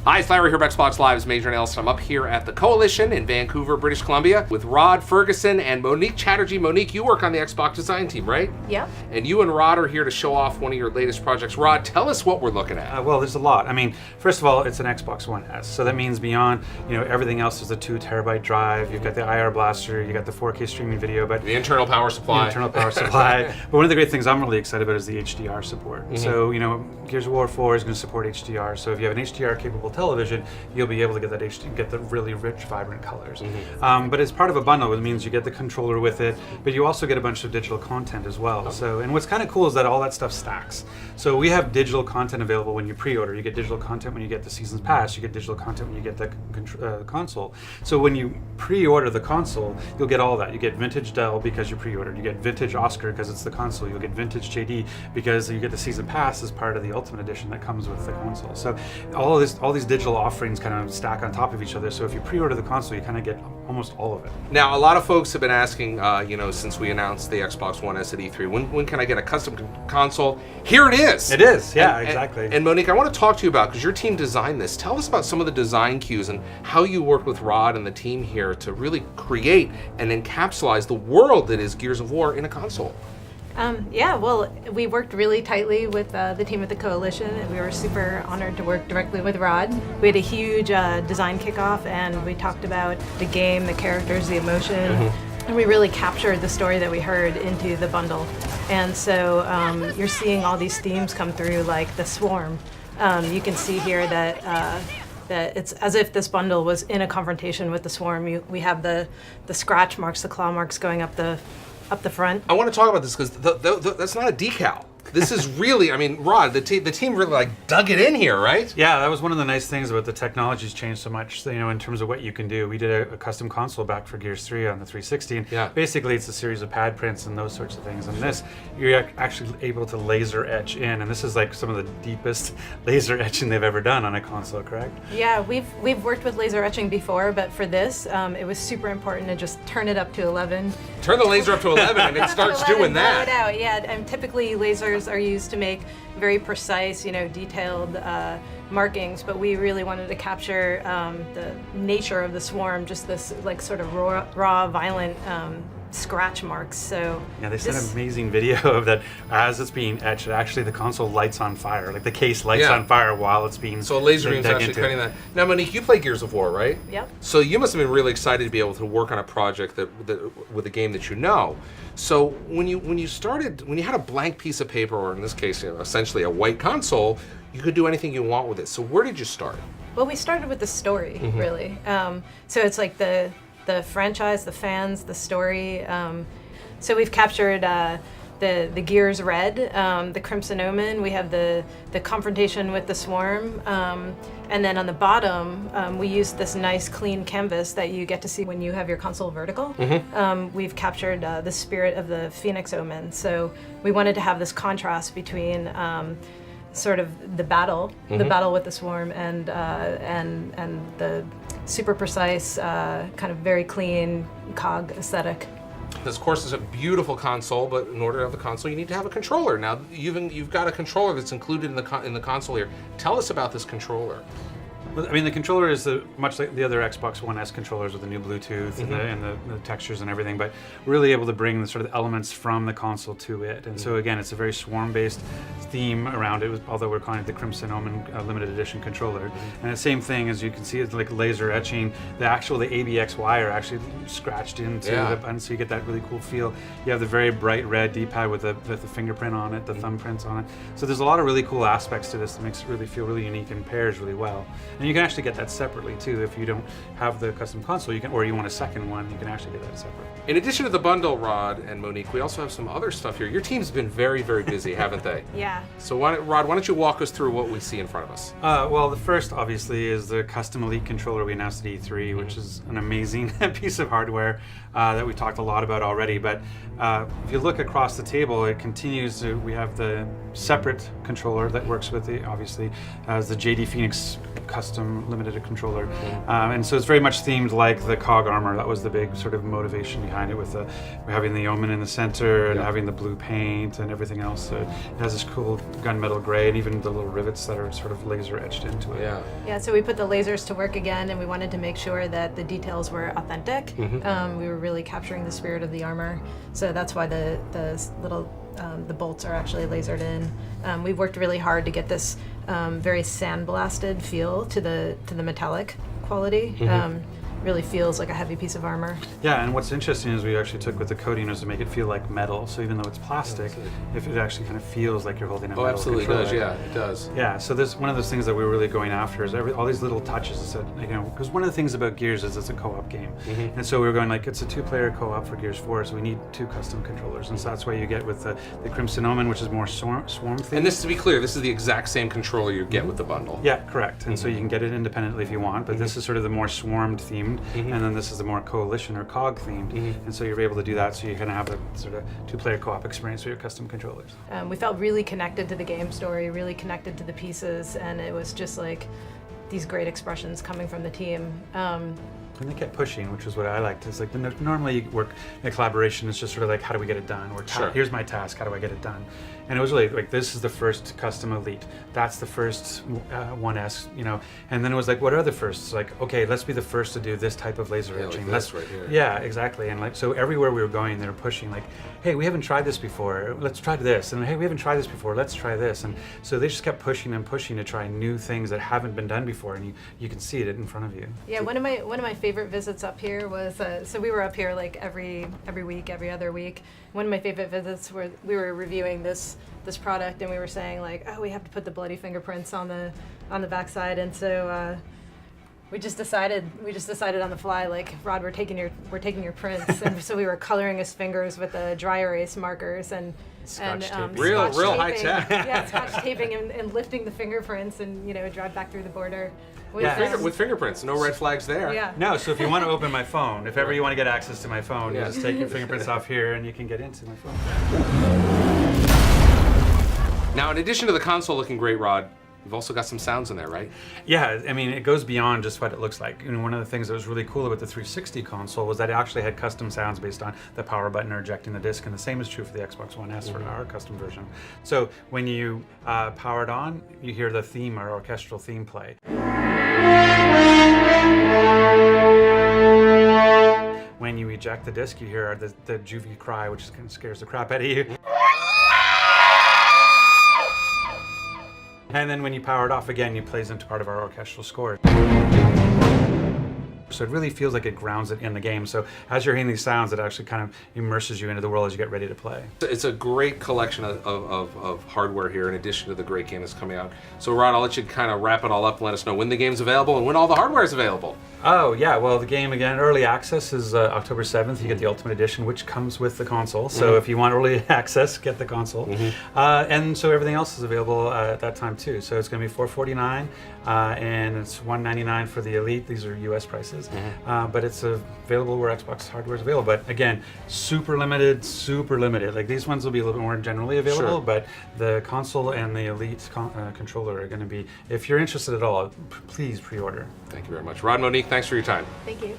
Hi, it's Larry here, Xbox Live's Major Nelson. I'm up here at the Coalition in Vancouver, British Columbia with Rod Ferguson and Monique Chatterjee. Monique, you work on the Xbox design team, right? Yep. And you and Rod are here to show off one of your latest projects. Rod, tell us what we're looking at. Well, there's a lot. I mean, first of all, it's an Xbox One S. So that means beyond, everything else is a 2 terabyte drive. You've got the IR blaster, you got the 4K streaming video, but The internal power supply. But one of the great things I'm really excited about is the HDR support. Mm-hmm. So, Gears of War 4 is going to support HDR. So if you have an HDR capable television, you'll be able to get the really rich, vibrant colors. Mm-hmm. But as part of a bundle, it means you get the controller with it, but you also get a bunch of digital content as well. So, and what's kind of cool is that all that stuff stacks. So we have digital content available when you pre-order. You get digital content when you get the Season's Pass. You get digital content when you get the console. So when you pre-order the console, you'll get all that. You get vintage Dell because you pre-ordered. You get vintage Oscar because it's the console. You'll get vintage JD because you get the Season Pass as part of the Ultimate Edition that comes with the console. So all these digital offerings kind of stack on top of each other. So if you pre-order the console, you kind of get almost all of it. Now, a lot of folks have been asking, since we announced the Xbox One S at E3, when can I get a custom console? Here it is. It is, yeah, exactly. And Monique, I want to talk to you about, because your team designed this. Tell us about some of the design cues and how you worked with Rod and the team here to really create and encapsulize the world that is Gears of War in a console. We worked really tightly with the team at the Coalition, and we were super honored to work directly with Rod. We had a huge design kickoff, and we talked about the game, the characters, the emotion, and we really captured the story that we heard into the bundle. And so you're seeing all these themes come through, like the Swarm. You can see here that it's as if this bundle was in a confrontation with the Swarm. We have the scratch marks, the claw marks going up the front. I want to talk about this because that's not a decal. This is really, Rod, the team really dug it in here, right? Yeah, that was one of the nice things about the technology's changed so much, in terms of what you can do. We did a custom console back for Gears 3 on the 360. And basically, it's a series of pad prints and those sorts of things. And this, you're actually able to laser etch in, and this is like some of the deepest laser etching they've ever done on a console, correct? Yeah, we've worked with laser etching before, but for this, it was super important to just turn it up to 11. Turn the laser up to 11 and it starts doing that. Blow it out, yeah. And typically lasers are used to make very precise, detailed markings, but we really wanted to capture the nature of the Swarm, just this sort of raw violent scratch marks. So yeah, they sent an amazing video of that as it's being etched. Actually, the console lights on fire, like the case lights on fire while it's being. So a laser beam's actually cutting that. Now, Monique, you play Gears of War, right? Yep. So you must have been really excited to be able to work on a project with a game that you know. So when you had a blank piece of paper, or in this case, essentially a white console, you could do anything you want with it. So where did you start? Well, we started with the story, really. So it's like the franchise, the fans, the story. So we've captured the Gears Red, the Crimson Omen. We have the confrontation with the Swarm. And then on the bottom, we use this nice clean canvas that you get to see when you have your console vertical. We've captured the spirit of the Phoenix Omen. So we wanted to have this contrast between sort of the battle with the Swarm, and the super precise, kind of very clean cog aesthetic. This, of course, is a beautiful console, but in order to have the console, you need to have a controller. Now, you've got a controller that's included in the console here. Tell us about this controller. The controller is much like the other Xbox One S controllers with the new Bluetooth and the textures and everything, but really able to bring the sort of elements from the console to it. And so again, it's a very Swarm-based theme around it, although we're calling it the Crimson Omen limited edition controller. And the same thing, as you can see, it's like laser etching. The ABX wire actually scratched into the button, so you get that really cool feel. You have the very bright red D-pad with the fingerprint on it, the thumbprints on it. So there's a lot of really cool aspects to this that makes it really feel really unique and pairs really well. And you can actually get that separately too. If you don't have the custom console, or you want a second one, you can actually get that separate. In addition to the bundle, Rod and Monique, we also have some other stuff here. Your team's been very, very busy, haven't they? Yeah. So Rod, why don't you walk us through what we see in front of us? Well, the first, obviously, is the custom Elite controller we announced at E3, which is an amazing piece of hardware that we talked a lot about already. But if you look across the table, it continues to, we have the separate controller that works with the, obviously, as the JD Phoenix custom limited controller. And so it's very much themed like the COG armor. That was the big sort of motivation behind it, with having the omen in the center and having the blue paint and everything else. So it has this cool gunmetal gray, and even the little rivets that are sort of laser etched into it. Yeah. Yeah, so we put the lasers to work again, and we wanted to make sure that the details were authentic. We were really capturing the spirit of the armor, so that's why the little the bolts are actually lasered in. We've worked really hard to get this very sandblasted feel to the metallic quality. Really feels like a heavy piece of armor. Yeah, and what's interesting is we actually took with the coating was to make it feel like metal. So even though it's plastic, if it actually kind of feels like you're holding a metal Absolutely controller. does. Yeah, it does. Yeah, so this one of those things that we were really going after is all these little touches. Is that, because one of the things about Gears is it's a co-op game, and so we were going like it's a 2-player co-op for Gears 4, so we need 2 custom controllers, and so that's why you get with the Crimson Omen, which is more swarm themed. And this, to be clear, this is the exact same controller you get with the bundle. Yeah, correct. And so you can get it independently if you want, but this is sort of the more swarmed themed, and then this is the more coalition or COG themed, and so you're able to do that. So you kind of have a sort of 2-player co-op experience for your custom controllers. We felt really connected to the game story, really connected to the pieces, and it was just like these great expressions coming from the team. And they kept pushing, which is what I liked. It's like normally you work in a collaboration, it's just sort of like, how do we get it done? Or here's my task, how do I get it done? And it was really like, this is the first custom Elite. That's the first 1S, And then it was like, what are the firsts? Like, okay, let's be the first to do this type of laser etching. Like this right here. Yeah, exactly. And like, so everywhere we were going, they were pushing like, hey, we haven't tried this before. Let's try this. And hey, we haven't tried this before. Let's try this. And so they just kept pushing and pushing to try new things that haven't been done before. And you can see it in front of you. Yeah, one of my favorite visits up here was so we were up here like every week, every other week. One of my favorite visits were we were reviewing this product, and we were saying like, oh, we have to put the bloody fingerprints on the backside, and so we just decided on the fly, like, Rod, we're taking your prints, and so we were coloring his fingers with the dry erase markers and Scotch tape. Real scotch high taping. tech. Yeah, scotch taping and lifting the fingerprints and drive back through the border. With fingerprints, no red flags there. Yeah. No, so if you want to open my phone, if ever you want to get access to my phone, you Yeah. just take your fingerprints off here and you can get into my phone. Now, in addition to the console looking great, Rod, you've also got some sounds in there, right? Yeah, I mean, it goes beyond just what it looks like. And one of the things that was really cool about the 360 console was that it actually had custom sounds based on the power button or ejecting the disc, and the same is true for the Xbox One S for our custom version. So when you power it on, you hear the theme or orchestral theme play. When you eject the disc, you hear the juvie cry, which kind of scares the crap out of you. And then when you power it off again, it plays into part of our orchestral score. So it really feels like it grounds it in the game. So as you're hearing these sounds, it actually kind of immerses you into the world as you get ready to play. It's a great collection of hardware here, in addition to the great game that's coming out. So, Rod, I'll let you kind of wrap it all up and let us know when the game's available and when all the hardware is available. Oh, yeah. Well, the game, again, early access is October 7th. You get the Ultimate Edition, which comes with the console. So if you want early access, get the console. And so everything else is available at that time, too. So it's going to be $449, and it's $199 for the Elite. These are US prices. But it's available where Xbox hardware is available. But again, super limited. Like, these ones will be a little bit more generally available, but the console and the Elite controller are going to be, if you're interested at all, please pre-order. Thank you very much. Rod, Monique, thanks for your time. Thank you.